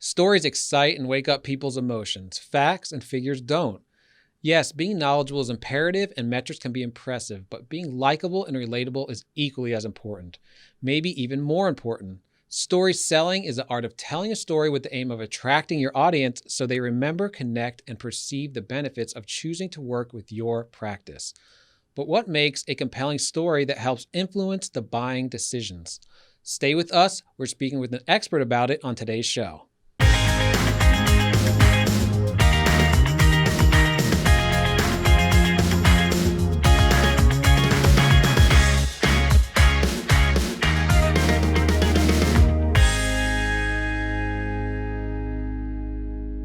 Stories excite and wake up people's emotions. Facts and figures don't. Yes, being knowledgeable is imperative and metrics can be impressive, but being likable and relatable is equally as important, maybe even more important. Story selling is the art of telling a story with the aim of attracting your audience so they remember, connect, and perceive the benefits of choosing to work with your practice. But what makes a compelling story that helps influence the buying decisions? Stay with us. We're speaking with an expert about it on today's show.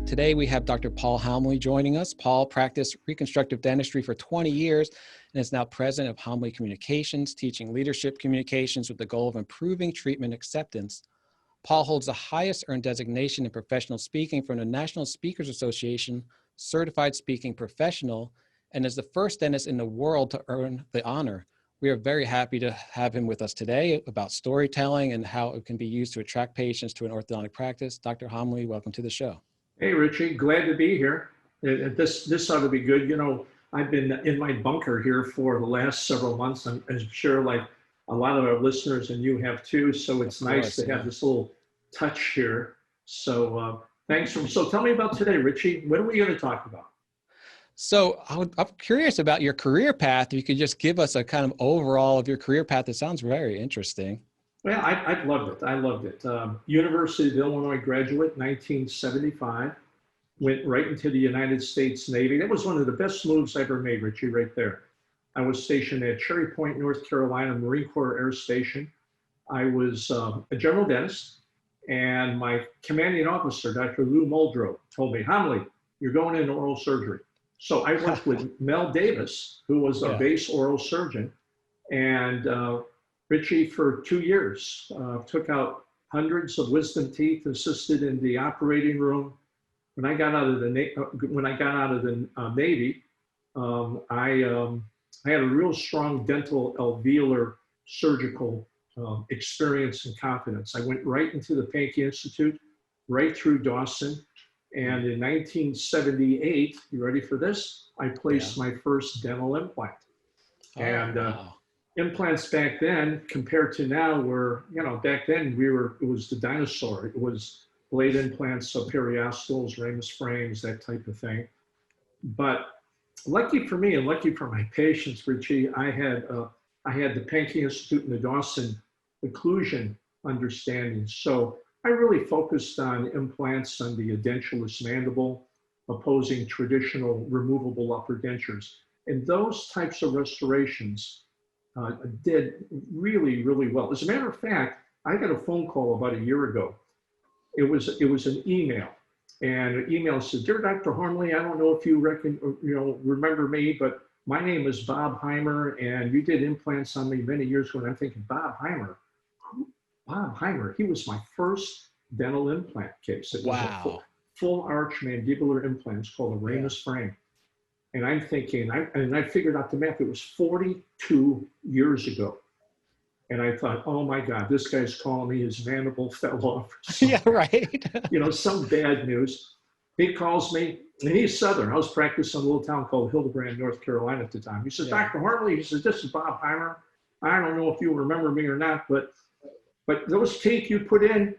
Today, we have Dr. Paul Homoly joining us. Paul practiced reconstructive dentistry for 20 years and is now president of Homoly Communications, teaching leadership communications with the goal of improving treatment acceptance. Paul holds the highest earned designation in professional speaking from the National Speakers Association, Certified Speaking Professional, and is the first dentist in the world to earn the honor. We are very happy to have him with us today about storytelling and how it can be used to attract patients to an orthodontic practice. Dr. Homoly, welcome to the show. Hey, Richie, glad to be here. This ought to be good. You know, I've been in my bunker here for the last several months. I'm sure like a lot of our listeners and you have too. So it's nice to have this little touch here. So thanks. So tell me about today, Richie. What are we going to talk about? So I'm curious about your career path. If you could just give us a kind of overall of your career path. It sounds very interesting. Well, I loved it. I loved it. University of Illinois graduate, 1975. Went right into the United States Navy. That was one of the best moves I ever made, Richie, right there. I was stationed at Cherry Point, North Carolina, Marine Corps Air Station. I was a general dentist, and my commanding officer, Dr. Lou Muldrow, told me, Homoly, you're going into oral surgery. So I worked with Mel Davis, who was our base oral surgeon, and Richie, for 2 years, took out hundreds of wisdom teeth, assisted in the operating room. When I got out of the Navy, I had a real strong dental alveolar surgical experience and confidence. I went right into the Pankey Institute, right through Dawson. And in 1978, you ready for this? I placed my first dental implant. Implants back then compared to now were, you know, back then it was the dinosaur. It was blade implants, so periosteals, ramus frames, that type of thing. But lucky for me and lucky for my patients, Richie, I had the Pankey Institute and the Dawson occlusion understanding. So I really focused on implants on the edentulous mandible, opposing traditional removable upper dentures. And those types of restorations did really, really well. As a matter of fact, I got a phone call about a year ago. It was an email, and the email said, "Dear Dr. Homoly, I don't know if you remember me, but my name is Bob Heimer, and you did implants on me many years ago." And I'm thinking, Bob Heimer, who? Bob Heimer? He was my first dental implant case. It was a full arch mandibular implants called a ramus frame. And I'm thinking, I figured out the math, it was 42 years ago. And I thought, oh my God, this guy's calling me, his mandible fell off. Yeah, right. You know, some bad news. He calls me, and he's Southern. I was practicing in a little town called Hildebrand, North Carolina at the time. He says, Dr. Homoly, he says, this is Bob Heimer. I don't know if you remember me or not, but those teeth you put in,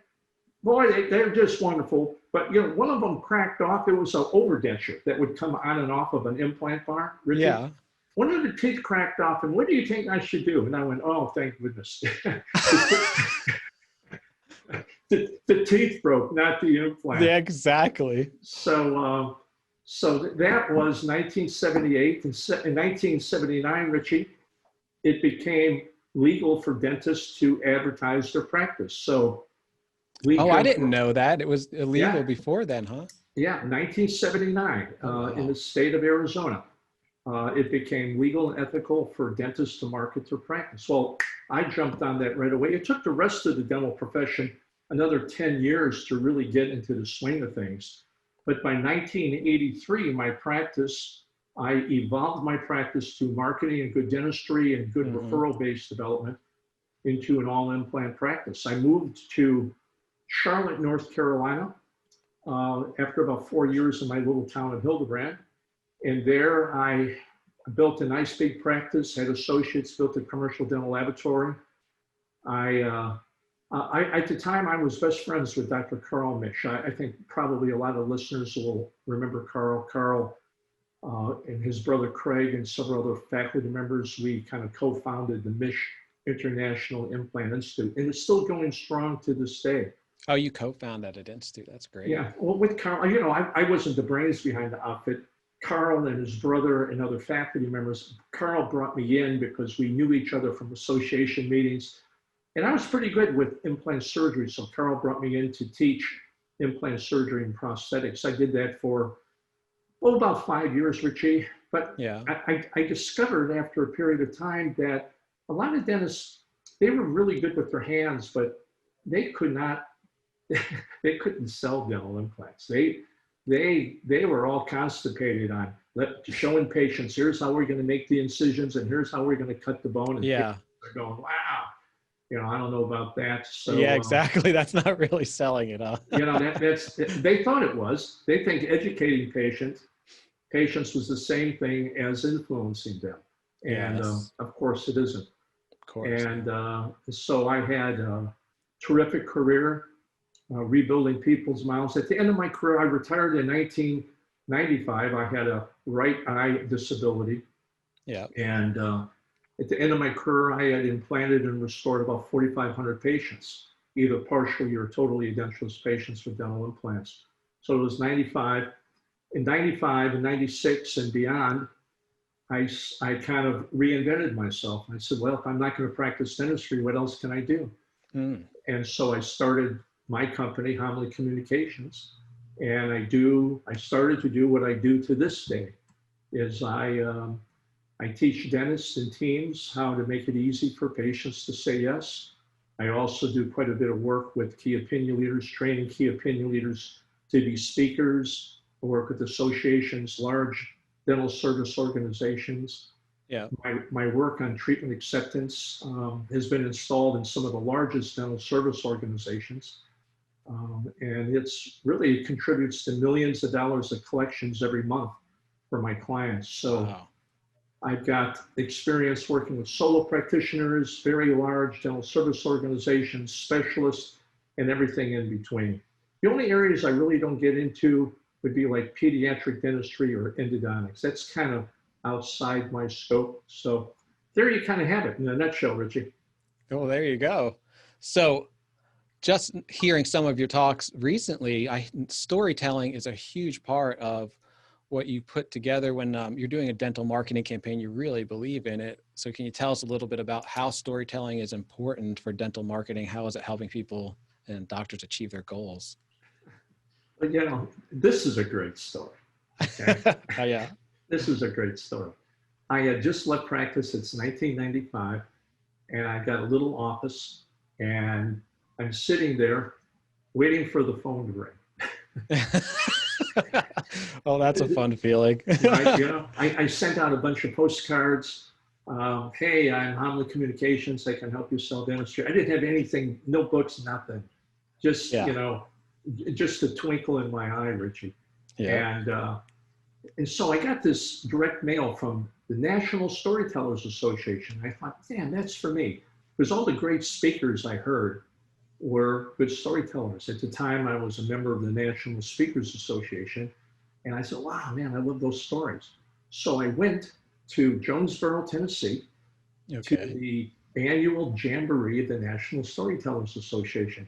boy, they're just wonderful. But, you know, one of them cracked off. It was an overdenture that would come on and off of an implant bar. Richard. Yeah. One of the teeth cracked off, and what do you think I should do? And I went, oh, thank goodness. the teeth broke, not the implant. Yeah, exactly. So that was 1978. In 1979, Richie, it became legal for dentists to advertise their practice. So I didn't know that. It was illegal before then, huh? Yeah, 1979 in the state of Arizona. It became legal and ethical for dentists to market their practice. Well, I jumped on that right away. It took the rest of the dental profession another 10 years to really get into the swing of things. But by 1983, I evolved my practice to marketing and good dentistry and good referral-based development into an all-implant practice. I moved to Charlotte, North Carolina, after about 4 years in my little town of Hildebrand. And there I built a nice big practice, had associates, built a commercial dental laboratory. At the time, I was best friends with Dr. Carl Misch. I think probably a lot of listeners will remember Carl. Carl and his brother Craig and several other faculty members, we kind of co-founded the Misch International Implant Institute, and it's still going strong to this day. Oh, you co-founded that institute. That's great. Yeah, well, with Carl, you know, I wasn't the brains behind the outfit. Carl and his brother and other faculty members, Carl brought me in because we knew each other from association meetings. And I was pretty good with implant surgery. So Carl brought me in to teach implant surgery and prosthetics. I did that for, about 5 years, Richie. But yeah, I discovered after a period of time that a lot of dentists, they were really good with their hands, but they could not, they couldn't sell dental implants. They were all constipated on showing patients, here's how we're going to make the incisions and here's how we're going to cut the bone. And yeah, they're going, wow, you know, I don't know about that. So yeah, exactly. That's not really selling it, huh? you know, they thought it was. They think educating patients was the same thing as influencing them, and Yes. of course it isn't. Of course. And so I had a terrific career. Rebuilding people's mouths. At the end of my career, I retired in 1995. I had a right eye disability. Yeah. And at the end of my career, I had implanted and restored about 4,500 patients, either partially or totally edentulous patients with dental implants. So it was 95. In 95 and 96 and beyond, I kind of reinvented myself. I said, well, if I'm not going to practice dentistry, what else can I do? Mm. And so I started my company, Homoly Communications, and I started to do what I do to this day, is I teach dentists and teams how to make it easy for patients to say yes. I also do quite a bit of work with key opinion leaders, training key opinion leaders to be speakers. I work with associations, large dental service organizations. Yeah. My work on treatment acceptance has been installed in some of the largest dental service organizations. And it contributes to millions of dollars of collections every month for my clients. So Wow. I've got experience working with solo practitioners, very large dental service organizations, specialists, and everything in between. The only areas I really don't get into would be like pediatric dentistry or endodontics. That's kind of outside my scope. So there you kind of have it in a nutshell, Richie. Oh, there you go. So just hearing some of your talks recently, storytelling is a huge part of what you put together when you're doing a dental marketing campaign. You really believe in it. So can you tell us a little bit about how storytelling is important for dental marketing? How is it helping people and doctors achieve their goals? But you know, this is a great story. Okay? Oh, yeah. This is a great story. I had just left practice. It's 1995, and I got a little office, and I'm sitting there waiting for the phone to ring. Oh, that's a fun feeling. Right? You know, I sent out a bunch of postcards. Hey, I'm Homoly Communications. I can help you sell dentistry. I didn't have anything, no books, nothing. Just, Yeah. you know, just a twinkle in my eye, Richie. Yeah. And so I got this direct mail from the National Storytellers Association. I thought, damn, that's for me. Because all the great speakers I heard were good storytellers. At the time, I was a member of the National Speakers Association. And I said, wow, man, I love those stories. So I went to Jonesboro, Tennessee, to the annual jamboree of the National Storytellers Association.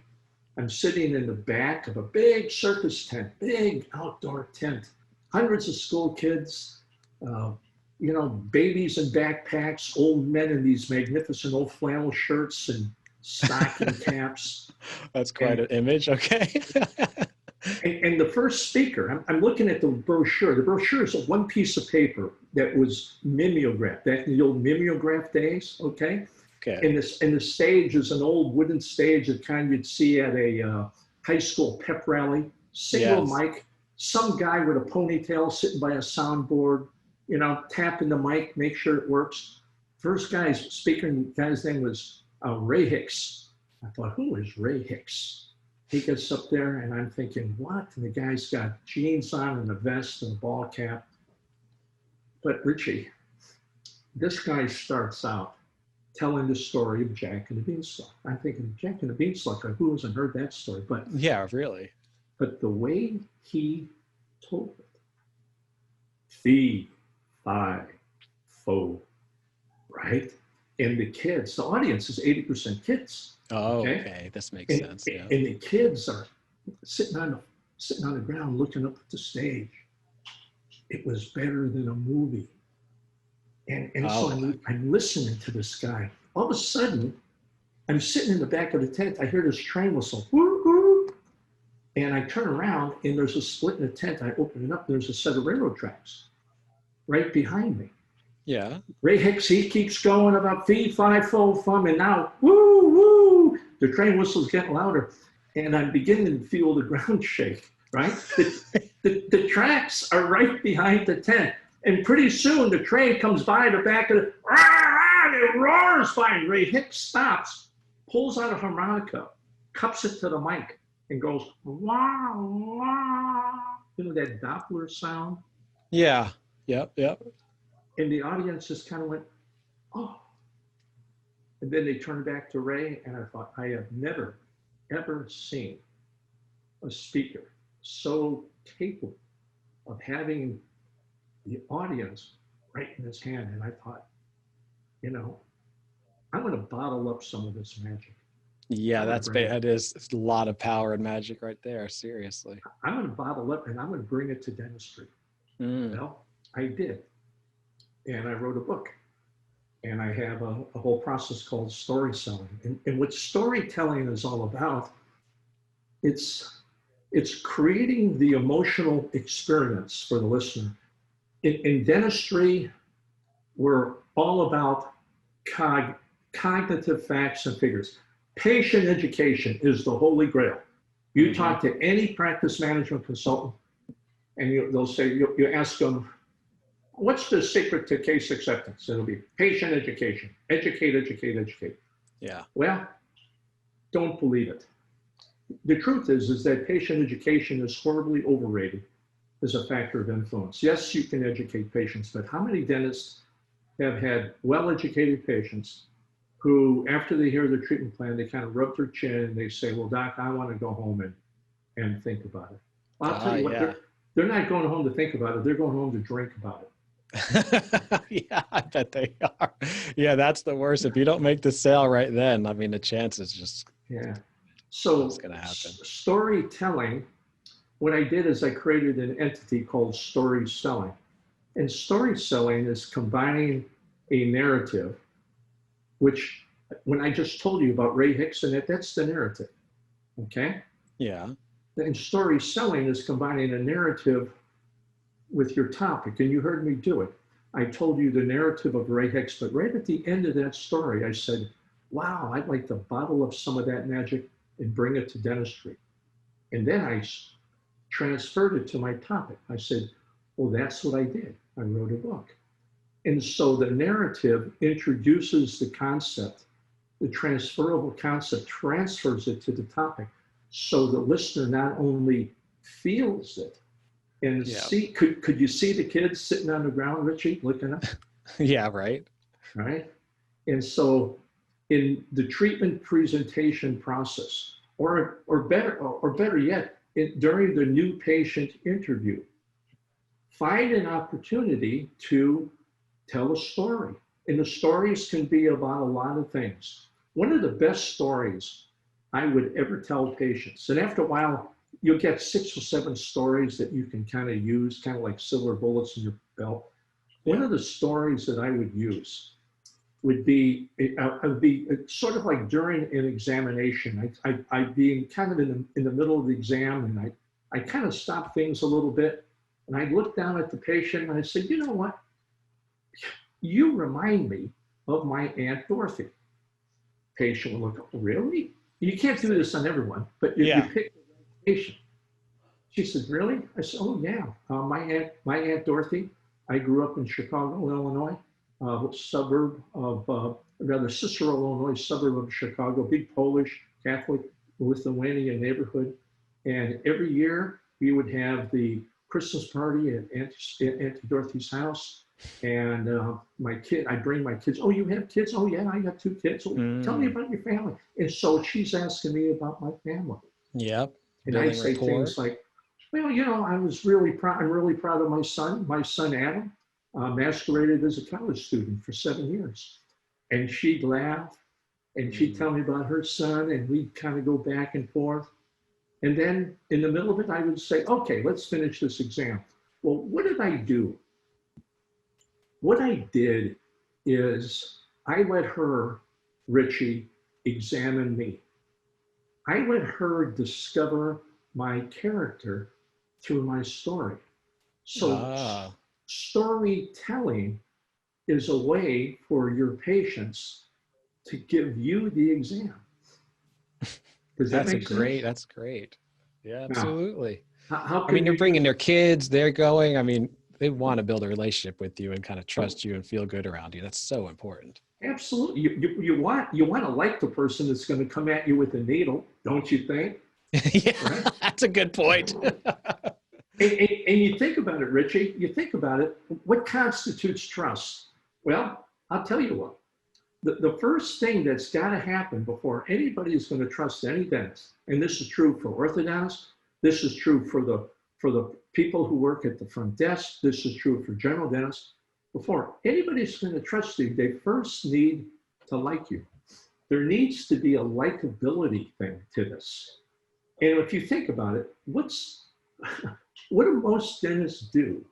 I'm sitting in the back of a big circus tent, big outdoor tent, hundreds of school kids, you know, babies in backpacks, old men in these magnificent old flannel shirts and stocking caps. That's quite an image. Okay. And the first speaker, I'm looking at the brochure. The brochure is one piece of paper that was mimeographed, back in the old mimeograph days, okay? Okay. And the stage is an old wooden stage, the kind you'd see at a high school pep rally. Single mic, some guy with a ponytail sitting by a soundboard, you know, tapping the mic, make sure it works. First guy's name was Ray Hicks. I thought, who is Ray Hicks? he gets up there and I'm thinking, what? And the guy's got jeans on and a vest and a ball cap. But Richie, this guy starts out telling the story of Jack and the Beanstalk. I'm thinking, Jack and the Beanstalk, who hasn't heard that story? Yeah, really. But the way he told it, fee, fi, fo, right? And the kids, the audience is 80% kids. Oh, okay. This makes sense. Yeah. And the kids are sitting on the ground looking up at the stage. It was better than a movie. And so I'm listening to this guy. All of a sudden, I'm sitting in the back of the tent. I hear this train whistle. Woo, woo. And I turn around, and there's a split in the tent. I open it up. There's a set of railroad tracks right behind me. Yeah. Ray Hicks, he keeps going about fee, fi, fo, fum, and now, woo, woo. The train whistle's getting louder. And I'm beginning to feel the ground shake, right? The tracks are right behind the tent. And pretty soon the train comes by the back of it. It roars by. And Ray Hicks stops, pulls out a harmonica, cups it to the mic, and goes, wah, wah. You know that Doppler sound? Yeah. Yep. And the audience just kind of went, oh. And then they turned back to Ray, and I thought, I have never, ever seen a speaker so capable of having the audience right in his hand. And I thought, you know, I'm going to bottle up some of this magic. Yeah, that is a lot of power and magic right there. Seriously. I'm going to bottle up and I'm going to bring it to dentistry. Well, I did. And I wrote a book. And I have a whole process called storyselling. And what storytelling is all about, it's creating the emotional experience for the listener. In dentistry, we're all about cognitive facts and figures. Patient education is the holy grail. You talk to any practice management consultant, and they'll say, you ask them, what's the secret to case acceptance? It'll be patient education. Educate, educate, educate. Yeah. Well, don't believe it. The truth is that patient education is horribly overrated as a factor of influence. Yes, you can educate patients, but how many dentists have had well-educated patients who, after they hear the treatment plan, they kind of rub their chin and they say, well, doc, I want to go home and think about it. Well, I'll tell you what, they're not going home to think about it. They're going home to drink about it. Yeah, I bet they are. Yeah, that's the worst. If you don't make the sale right then, I mean, the chance is just so it's going to happen. Storytelling, what I did is I created an entity called Storyselling. And Storyselling is combining a narrative, which when I just told you about Ray Hicks and that's the narrative, okay? Yeah. And Storyselling is combining a narrative with your topic, and you heard me do it. I told you the narrative of Ray Hicks, but right at the end of that story, I said, wow, I'd like to bottle up some of that magic and bring it to dentistry. And then I transferred it to my topic. I said, well, that's what I did. I wrote a book. And so the narrative introduces the concept, the transferable concept, transfers it to the topic. So the listener not only feels it, and see, could you see the kids sitting on the ground, Richie, looking up? Yeah, right. Right. And so in the treatment presentation process, or better yet, during the new patient interview, find an opportunity to tell a story. And the stories can be about a lot of things. One of the best stories I would ever tell patients, and after a while, you'll get 6 or 7 stories that you can kind of use, kind of like silver bullets in your belt. One of the stories that I would use would be, I would be sort of like during an examination. I'd be kind of in the middle of the exam, and I kind of stop things a little bit, and I'd look down at the patient and I'd say, you know what? You remind me of my Aunt Dorothy. Patient would look, oh, really? You can't do this on everyone, but you pick the patient. She said, really? I said, oh yeah. My Aunt Dorothy, I grew up in Chicago, Illinois, suburb of, rather Cicero, Illinois, suburb of Chicago, big Polish Catholic Lithuanian neighborhood. And every year we would have the Christmas party at Auntie Dorothy's house. And I'd bring my kids. Oh, you have kids? Oh, yeah, I got 2 kids. Oh, tell me about your family. And so she's asking me about my family. Yep. And I'd Building say rapport. things like, well, you know, I'm really proud of my son. My son, Adam, masqueraded as a college student for 7 years. And she'd laugh and she'd tell me about her son, and we'd kind of go back and forth. And then in the middle of it, I would say, okay, let's finish this exam. Well, what did I do? What I did is I let her, Richie, examine me. I let her discover my character through my story. So storytelling is a way for your patients to give you the exam. Does that make sense? That's great. Yeah, Now, absolutely. how I mean, can you're you bringing use their kids, they're going, I mean, they want to build a relationship with you and kind of trust you and feel good around you. That's so important. Absolutely. You want to like the person that's going to come at you with a needle, don't you think? Yeah, Right? that's a good point. And you think about it, Richie, you think about it, what constitutes trust? Well, I'll tell you what. The first thing that's got to happen before anybody is going to trust any dentist, and this is true for orthodontists, this is true for the people who work at the front desk, this is true for general dentists, before anybody's going to trust you, they first need to like you. There needs to be a likability thing to this. And if you think about it, what do most dentists do?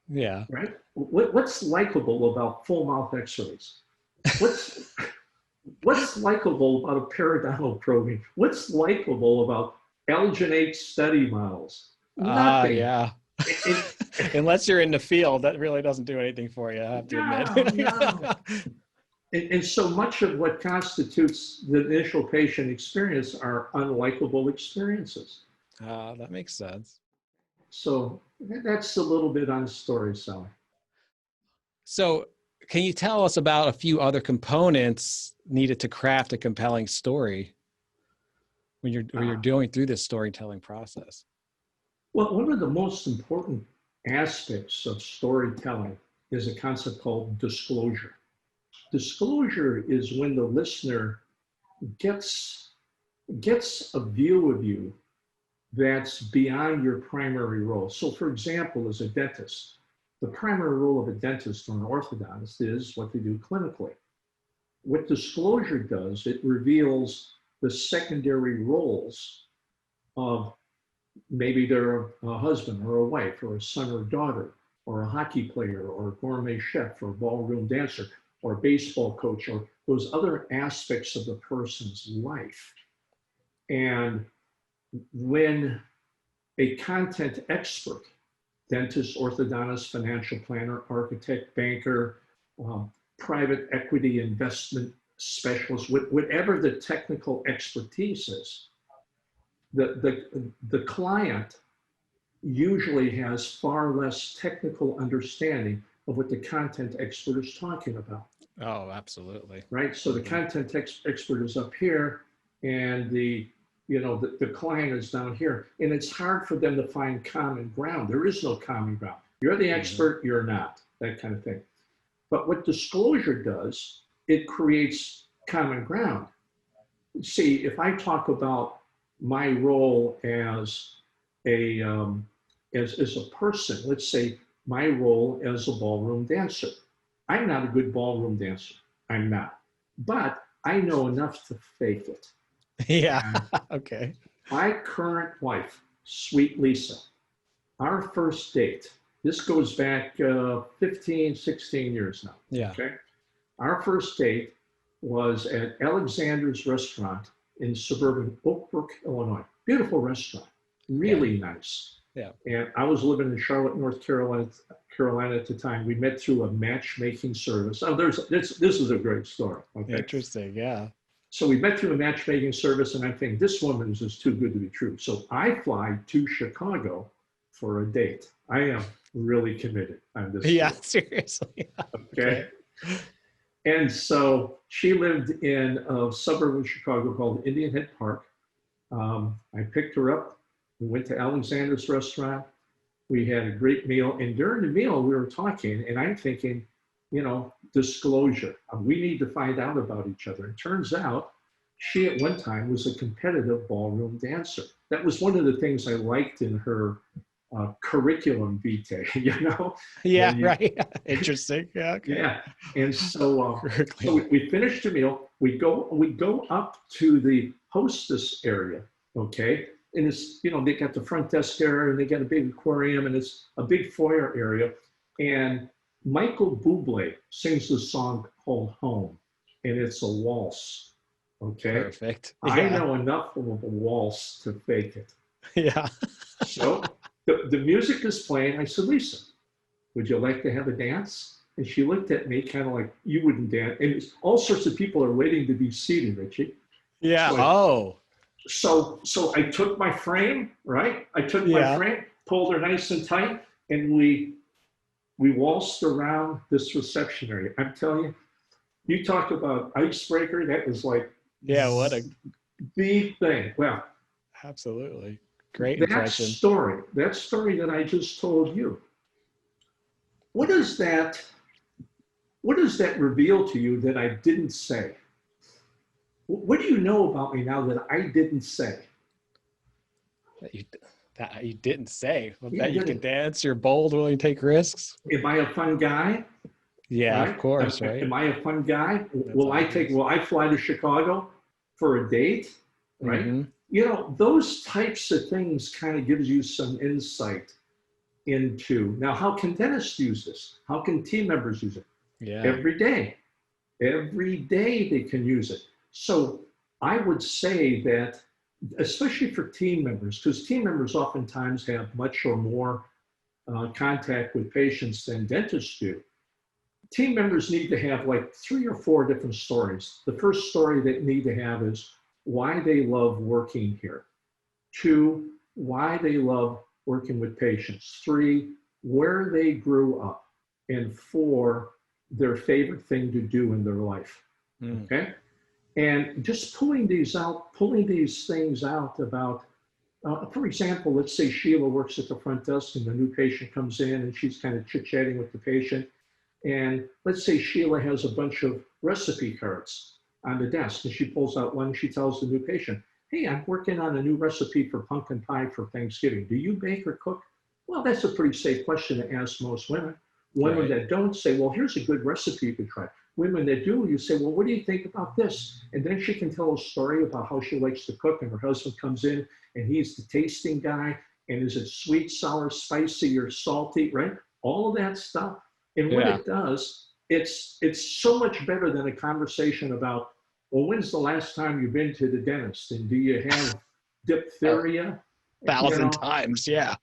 Yeah. Right? What's likable about full mouth x-rays? What's likable about a periodontal probing? What's likable about alginate study models? Nothing. Yeah. Unless you're in the field, that really doesn't do anything for you, I have to admit. No. And so much of what constitutes the initial patient experience are unlikable experiences. That makes sense. So that's a little bit on story selling. So can you tell us about a few other components needed to craft a compelling story when you're going through this storytelling process? Well, one of the most important aspects of storytelling is a concept called disclosure. Disclosure is when the listener gets a view of you that's beyond your primary role. So for example, as a dentist, the primary role of a dentist or an orthodontist is what they do clinically. What disclosure does, it reveals the secondary roles of maybe they're a husband or a wife or a son or daughter or a hockey player or a gourmet chef or a ballroom dancer or a baseball coach or those other aspects of the person's life. And when a content expert, dentist, orthodontist, financial planner, architect, banker, private equity investment specialist, whatever the technical expertise is, the client usually has far less technical understanding of what the content expert is talking about. Oh, absolutely. Right. So the content expert is up here, and the client is down here, and it's hard for them to find common ground. There is no common ground. You're the expert, you're not, that kind of thing. But what disclosure does, it creates common ground. See, if I talk about my role as a person, let's say my role as a ballroom dancer. I'm not a good ballroom dancer. I'm not. But I know enough to fake it. Yeah. Okay. My current wife, sweet Lisa, our first date, this goes back 15, 16 years now. Yeah. Okay. Our first date was at Alexander's Restaurant in suburban Oak Brook, Illinois. Beautiful restaurant, really nice. Yeah. And I was living in Charlotte, North Carolina at the time. We met through a matchmaking service. Oh, this is a great story. Okay. Interesting. Yeah. So we met through a matchmaking service, and I'm thinking, this woman is just too good to be true. So I fly to Chicago for a date. I am really committed on this. Yeah, deal. seriously. Okay. And so she lived in a suburb of Chicago called Indian Head Park. I picked her up. We went to Alexander's restaurant. We had a great meal. And during the meal, we were talking, and I'm thinking, disclosure. We need to find out about each other. It turns out she at one time was a competitive ballroom dancer. That was one of the things I liked in her curriculum vitae, Yeah, You, right. Interesting. Yeah. Okay. yeah. And so we finished the meal. We go up to the hostess area, okay? And it's, they got the front desk area and they got a big aquarium and it's a big foyer area. And Michael Bublé sings this song called Home, and it's a waltz, okay? Perfect. I Yeah. know enough of a waltz to fake it. Yeah. So the music is playing. I said, Lisa, would you like to have a dance? And she looked at me kind of like, you wouldn't dance. And all sorts of people are waiting to be seated, Richie. Yeah. So I took my frame, right? I took my frame, pulled her nice and tight, and we waltzed around this reception area. I'm telling you, you talk about icebreaker. That was like, what a the thing. Well, absolutely great that impression. That story that I just told you. What does that reveal to you that I didn't say? What do you know about me now that I didn't say? That you didn't say. Well, Yeah, that you can dance, you're bold, willing to take risks. Am I a fun guy? Yeah, right? Of course, right? Am I a fun guy? That's Will I fly to Chicago for a date? Right? Mm-hmm. Those types of things kind of gives you some insight into, now how can dentists use this? How can team members use it? Yeah. Every day they can use it. So I would say that, especially for team members, because team members oftentimes have much or more contact with patients than dentists do. Team members need to have like 3 or 4 different stories. The first story they need to have is why they love working here. 2, why they love working with patients. 3, where they grew up. And 4, their favorite thing to do in their life. Okay? And just pulling these things out about, for example, let's say Sheila works at the front desk and the new patient comes in and she's kind of chit-chatting with the patient. And let's say Sheila has a bunch of recipe cards on the desk and she pulls out one, she tells the new patient, hey, I'm working on a new recipe for pumpkin pie for Thanksgiving. Do you bake or cook? Well, that's a pretty safe question to ask most women. Women that don't say, well, here's a good recipe you could try. Women that do, you say, well, what do you think about this? And then she can tell a story about how she likes to cook and her husband comes in and he's the tasting guy. And is it sweet, sour, spicy, or salty, right? All of that stuff. And what it does, it's so much better than a conversation about, well, when's the last time you've been to the dentist? And do you have diphtheria? 1,000 times, yeah.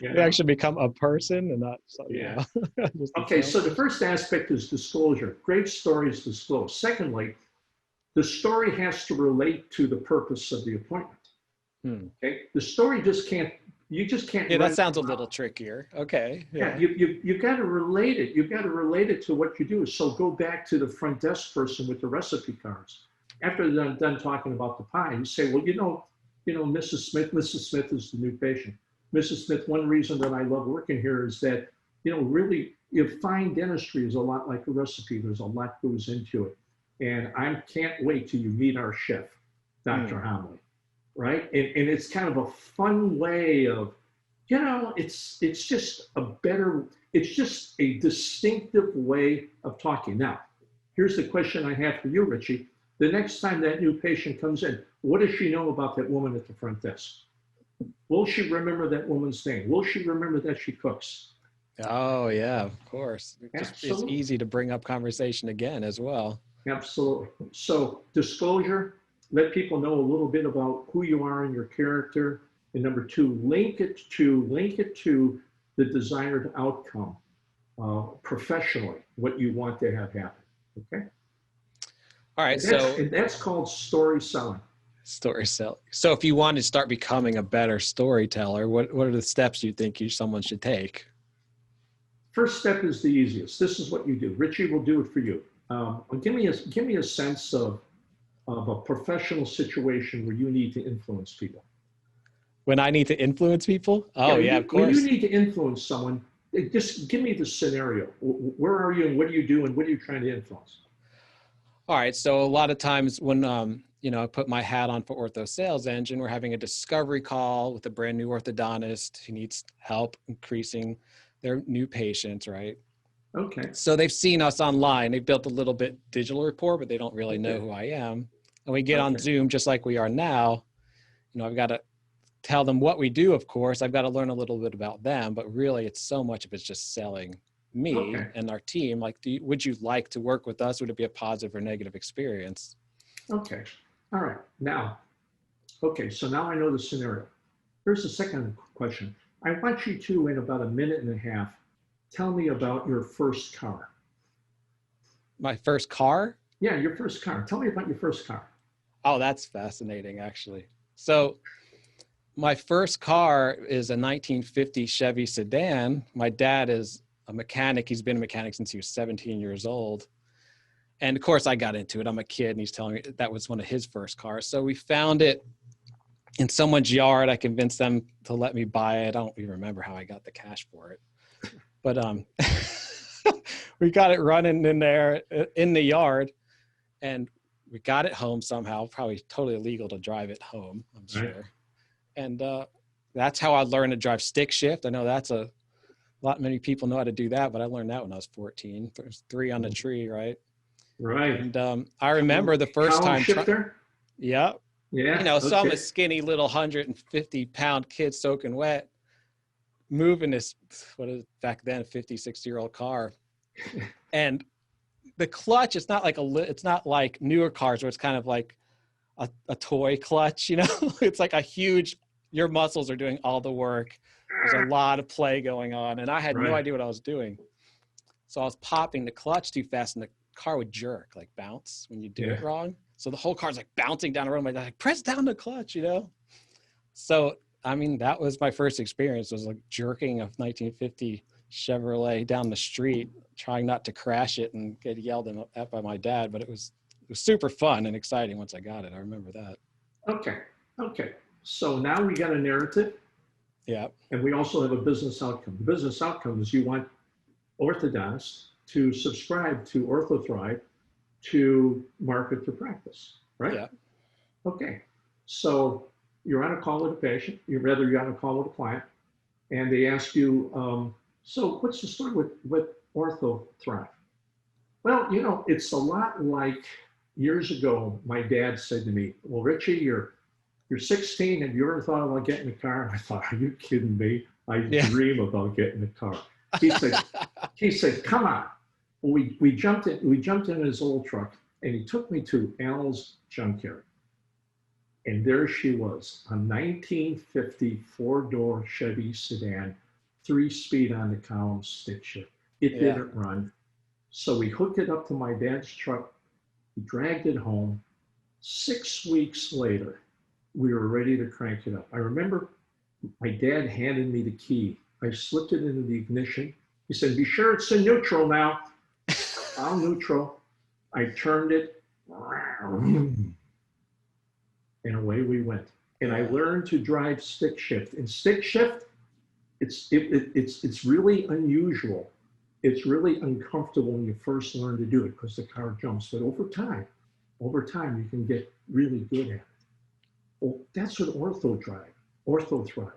You actually become a person and not something. Yeah. Okay, so the first aspect is disclosure. Great stories disclose. Secondly, the story has to relate to the purpose of the appointment. Okay, the story you just can't. Yeah, that sounds a little trickier. Okay. Yeah, you've got to relate it. You've got to relate it to what you do. So go back to the front desk person with the recipe cards. After they're done talking about the pie, you say, well, Mrs. Smith is the new patient. Mrs. Smith, one reason that I love working here is that, really, fine dentistry is a lot like a recipe. There's a lot goes into it. And I can't wait till you meet our chef, Dr. Homoly, right? And it's kind of a fun way of, it's just a distinctive way of talking. Now, here's the question I have for you, Richie. The next time that new patient comes in, what does she know about that woman at the front desk? Will she remember that woman's name? Will she remember that she cooks? Oh, yeah, of course. It's easy to bring up conversation again as well. Absolutely. So disclosure, let people know a little bit about who you are and your character. And number 2, link it to the desired outcome professionally, what you want to have happen. Okay. All right. And that's called story selling. Storyselling. So if you want to start becoming a better storyteller, what are the steps you think someone should take? First step is the easiest. This is what you do. Richie will do it for you. Give me a sense of of a professional situation where you need to influence people? When I need to influence people? Yeah, Oh, yeah, of when you course. need to influence someone, just give me the scenario. Where are you and what do you do and what are you trying to influence? All right. So a lot of times when, I put my hat on for Ortho Sales Engine, we're having a discovery call with a brand new orthodontist who needs help increasing their new patients, right? Okay, So they've seen us online. They've built a little bit digital rapport, but they don't really know okay, who I am. And we get on okay, Zoom just like we are now. I've got to tell them what we do, of course. I've got to learn a little bit about them, but really it's so much of it's just selling me okay, and our team. Like, would you like to work with us? Would it be a positive or negative experience? okay. All right. Now, okay, so now I know the scenario. Here's the second question. I want you to, in about a minute and a half, tell me about your first car. My first car? Yeah, your first car. Tell me about your first car. Oh, that's fascinating, actually. So my first car is a 1950 Chevy sedan. My dad is a mechanic. He's been a mechanic since he was 17 years old. And of course, I got into it. I'm a kid, and he's telling me that was one of his first cars. So we found it in someone's yard. I convinced them to let me buy it. I don't even remember how I got the cash for it, but we got it running in there in the yard, and we got it home somehow. Probably totally illegal to drive it home, I'm Right. sure. And that's how I learned to drive stick shift. I know that's a lot. Many people know how to do that, but I learned that when I was 14. There's 3 on the tree, right? Right. And I remember the first Column time. shifter? Yeah. Yeah. So I'm a Okay. skinny little 150-pound kid soaking wet, moving this, what is back then, 50, 60-year-old car. And the clutch, it's not like newer cars where it's kind of like a toy clutch, it's like a huge, your muscles are doing all the work. There's a lot of play going on. And I had no Right. idea what I was doing. So I was popping the clutch too fast and the car would jerk, like bounce when you do Yeah. it wrong. So the whole car's like bouncing down the road. I'm like, press down the clutch, So, I mean, that was my first experience, was like jerking a 1950 Chevrolet down the street, trying not to crash it and get yelled at by my dad. But it was super fun and exciting once I got it. I remember that. Okay. Okay. So now we got a narrative Yeah. and we also have a business outcome. The business outcome is you want orthodontists to subscribe to OrthoThrive to market their practice, right? Yeah. Okay. So you're on a call with a patient, you're on a call with a client, and they ask you, so what's the story with OrthoThrive? Well, it's a lot like years ago, my dad said to me, well, Richie, you're 16. Have you ever thought about getting a car? I thought, are you kidding me? I Yeah. dream about getting a car. He said, he said, come on. We jumped in his old truck and he took me to Al's junkyard. And there she was, a 1950 4-door Chevy sedan, 3-speed on the column, stick shift. It Yeah. didn't run. So we hooked it up to my dad's truck. We dragged it home. 6 weeks later, we were ready to crank it up. I remember my dad handed me the key. I slipped it into the ignition. He said, be sure it's in neutral now. I'm neutral. I turned it, and away we went. And I Yeah. learned to drive stick shift. In stick shift, it's really unusual. It's really uncomfortable when you first learn to do it because the car jumps. But over time, you can get really good at it. Well, that's what OrthoThrive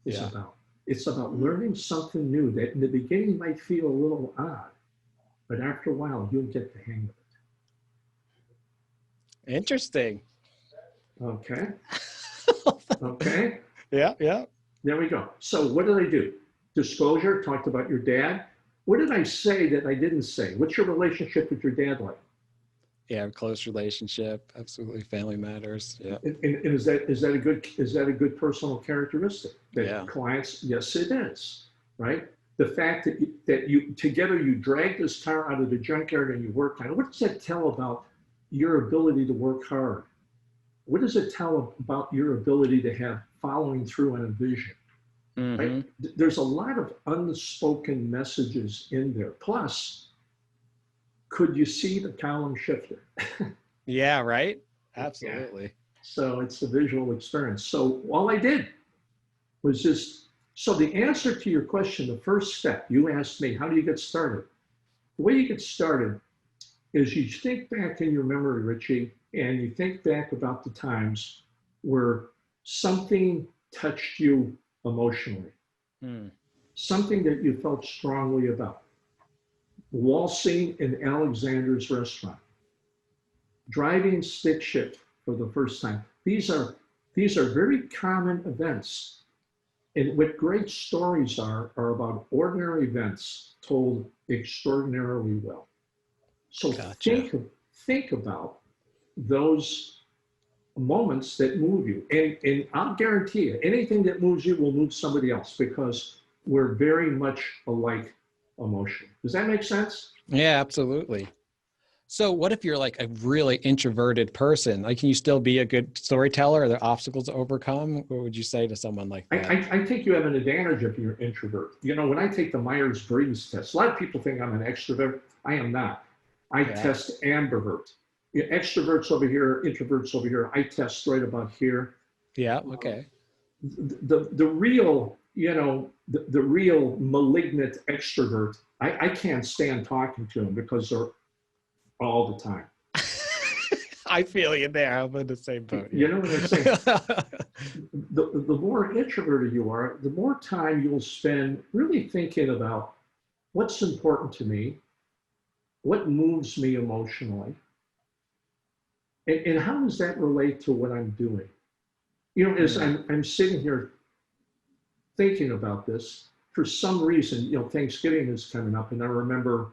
is Yeah. about. It's about learning something new that in the beginning might feel a little odd, but after a while, you'll get the hang Interesting. of it. Okay. Okay. Yeah. Yeah. There we go. So what did I do? Disclosure, talked about your dad. What did I say that I didn't say? What's your relationship with your dad like? Yeah. Close relationship. Absolutely. Family matters. Yeah. And is that a good personal characteristic that Yeah. clients? Yes, it is. Right. The fact that you together you drag this car out of the junkyard and you work on it. What does that tell about your ability to work hard? What does it tell about your ability to have following through on a vision? Right? Mm-hmm. There's a lot of unspoken messages in there. Plus, could you see the column shifter? Yeah. Right. Yeah. Absolutely. So it's a visual experience. So all I did was just, so the answer to your question, the first step, you asked me, how do you get started? The way you get started is you think back in your memory, Richie, and you think back about the times where something touched you emotionally, Hmm. something that you felt strongly about. Waltzing in Alexander's restaurant, driving stick shift for the first time. These are very common events. And what great stories are about ordinary events told extraordinarily well. So Gotcha. think about those moments that move you. And I'll guarantee you, anything that moves you will move somebody else because we're very much alike emotionally. Does that make sense? Yeah, absolutely. So what if you're like a really introverted person? Like, can you still be a good storyteller? Are there obstacles to overcome? What would you say to someone like that? I think you have an advantage if you're an introvert. You know, when I take the Myers-Briggs test, a lot of people think I'm an extrovert. I am not. I Yeah. test ambivert. Extroverts over here, introverts over here. I test right about here. Yeah. Okay. The real, the real malignant extrovert, I can't stand talking to them because they're all the time. I feel you there. I'm in the same boat. You Yeah. know what I'm saying? The more introverted you are, the more time you'll spend really thinking about what's important to me, what moves me emotionally, and how does that relate to what I'm doing? You know, as Hmm. I'm sitting here thinking about this, for some reason, Thanksgiving is coming up, and I remember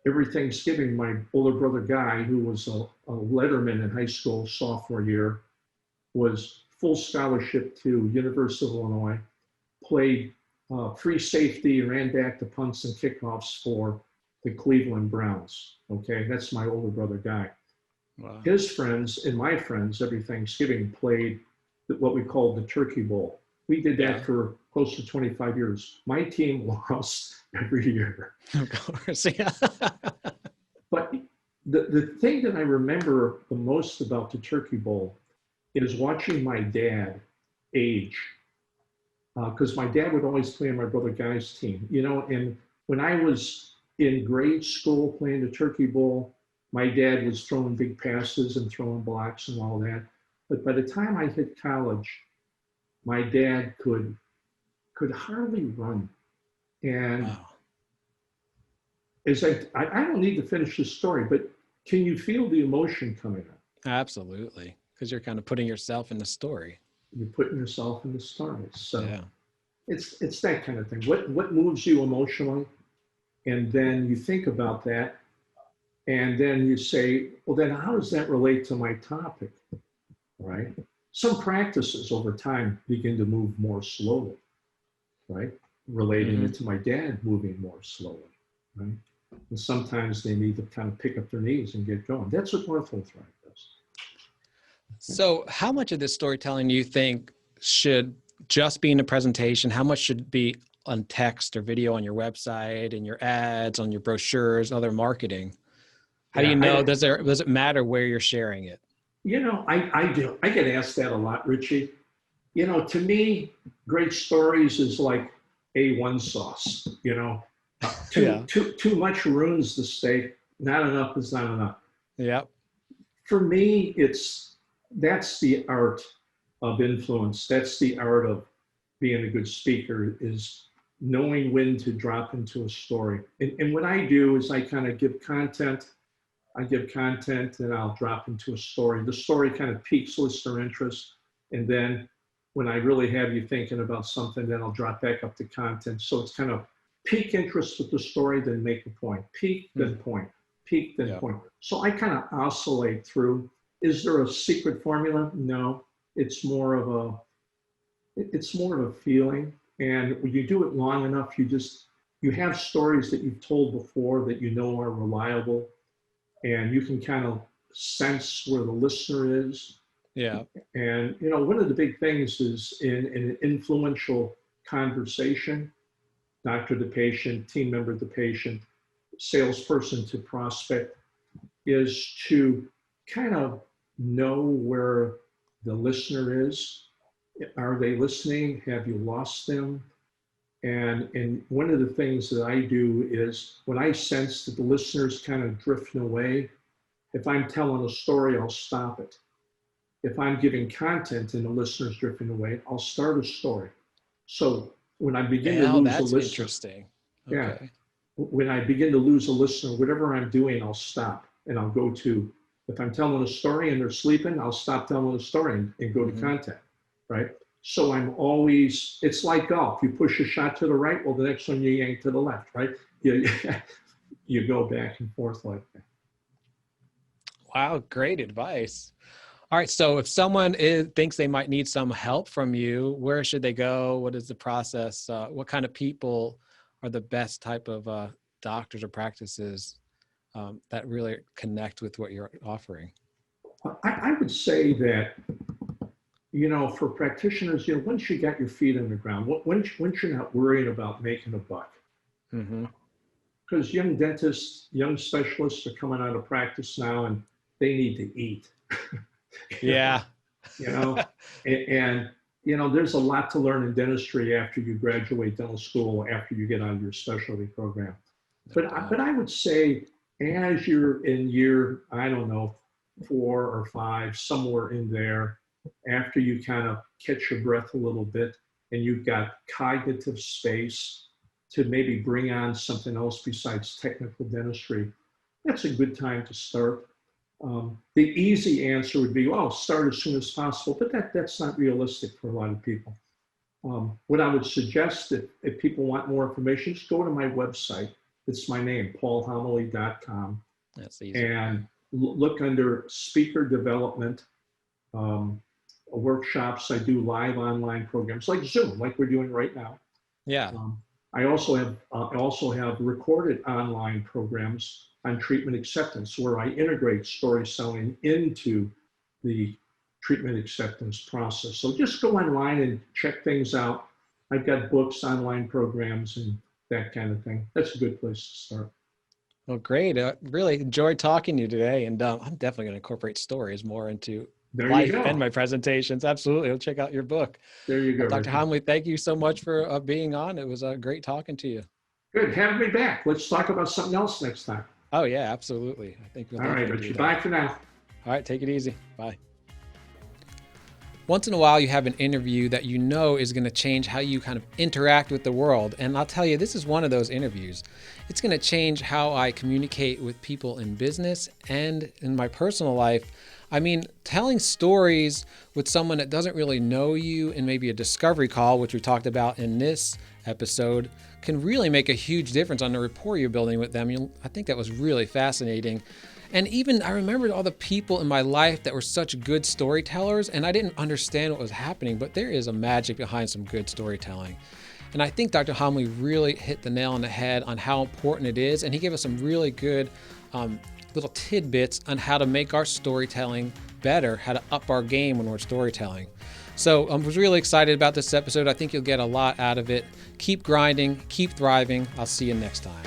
every Thanksgiving, my older brother Guy, who was a letterman in high school sophomore year, was full scholarship to University of Illinois, played free safety, ran back to punts and kickoffs for the Cleveland Browns. Okay, that's my older brother Guy. Wow. His friends and my friends every Thanksgiving played what we called the Turkey Bowl. We did Yeah. that for close to 25 years. My team lost every year. Of course. Yeah. But the thing that I remember the most about the Turkey Bowl is watching my dad age, because my dad would always play on my brother Guy's team, and when I was in grade school playing the Turkey Bowl, my dad was throwing big passes and throwing blocks and all that. But by the time I hit college, my dad could hardly run. And Wow. as I don't need to finish the story, but can you feel the emotion coming up? Absolutely. Because you're kind of putting yourself in the story. You're putting yourself in the story. So Yeah. it's that kind of thing. What moves you emotionally? And then you think about that, and then you say, well, then how does that relate to my topic? Right? Some practices over time begin to move more slowly, right? Relating Hmm. it to my dad moving more slowly, right? And sometimes they need to kind of pick up their knees and get going. That's what orthothrive does. So how much of this storytelling do you think should just be in a presentation? How much should be on text or video on your website and your ads, on your brochures, other marketing? How do you Yeah, know? Does it matter where you're sharing it? I do. I get asked that a lot, Richie. To me, great stories is like A1 sauce. Yeah. Too much ruins the steak. Not enough is not enough. Yeah. For me, that's the art of influence. That's the art of being a good speaker, is knowing when to drop into a story. And what I do is I kind of give content. I give content and I'll drop into a story. The story kind of piques listener interest. And then when I really have you thinking about something, then I'll drop back up to content. So it's kind of peak interest with the story, then make a point. Peak, then point. Peak, then Yeah. point. So I kind of oscillate through. Is there a secret formula? No. It's more of a feeling. And when you do it long enough, you have stories that you've told before that you know are reliable, and you can kind of sense where the listener is. Yeah. And one of the big things is in an influential conversation, doctor to patient, team member to patient, salesperson to prospect, is to kind of know where the listener is. Are they listening? Have you lost them? And one of the things that I do is when I sense that the listener's kind of drifting away, if I'm telling a story, I'll stop it. If I'm giving content and the listener's drifting away, I'll start a story. So when I begin to Now lose a that's listener, interesting. yeah, Okay. when I begin to lose a listener, whatever I'm doing, I'll stop and I'll go to, if I'm telling a story and they're sleeping, I'll stop telling a story and go to Hmm. content, right? So I'm always, it's like golf. You push a shot to the right, well, the next one you yank to the left, right? You, you go back and forth like that. Wow, great advice. All right. So if someone thinks they might need some help from you, where should they go? What is the process? What kind of people are the best type of doctors or practices that really connect with what you're offering? I would say that, for practitioners, once you got your feet on the ground, once you're not worried about making a buck, Hmm. because young dentists, young specialists are coming out of practice now and they need to eat. you know, Yeah. you know, and there's a lot to learn in dentistry after you graduate dental school, after you get out of your specialty program. No But doubt. I would say as you're in year, I don't know, 4 or 5, somewhere in there, after you kind of catch your breath a little bit and you've got cognitive space to maybe bring on something else besides technical dentistry, that's a good time to start. The easy answer would be, well, start as soon as possible, but that's not realistic for a lot of people. What I would suggest if people want more information, just go to my website. It's my name, paulhomoly.com, That's easy. and look under speaker development, um, workshops. I do live online programs like Zoom, like we're doing right now. Yeah. Um, I also have recorded online programs on treatment acceptance where I integrate story selling into the treatment acceptance process. So just go online and check things out. I've got books, online programs, and that kind of thing. That's a good place to start. Well, great. Really enjoyed talking to you today. And I'm definitely going to incorporate stories more into There you life and go. my presentations. Absolutely. I'll check out your book. There you go, Dr. Richard. Homley, thank you so much for being on. It was great talking to you. Good. Have me back. Let's talk about something else next time. Oh, yeah, absolutely. I think we'll All right, definitely do Richard. that. Bye for now. All right, take it easy. Bye. Once in a while, you have an interview that you know is going to change how you kind of interact with the world. And I'll tell you, this is one of those interviews. It's going to change how I communicate with people in business and in my personal life. I mean, telling stories with someone that doesn't really know you in maybe a discovery call, which we talked about in this episode, can really make a huge difference on the rapport you're building with them. I think that was really fascinating. And even I remembered all the people in my life that were such good storytellers, and I didn't understand what was happening, but there is a magic behind some good storytelling. And I think Dr. Homley really hit the nail on the head on how important it is, and he gave us some really good little tidbits on how to make our storytelling better, how to up our game when we're storytelling. So I was really excited about this episode. I think you'll get a lot out of it. Keep grinding, keep thriving. I'll see you next time.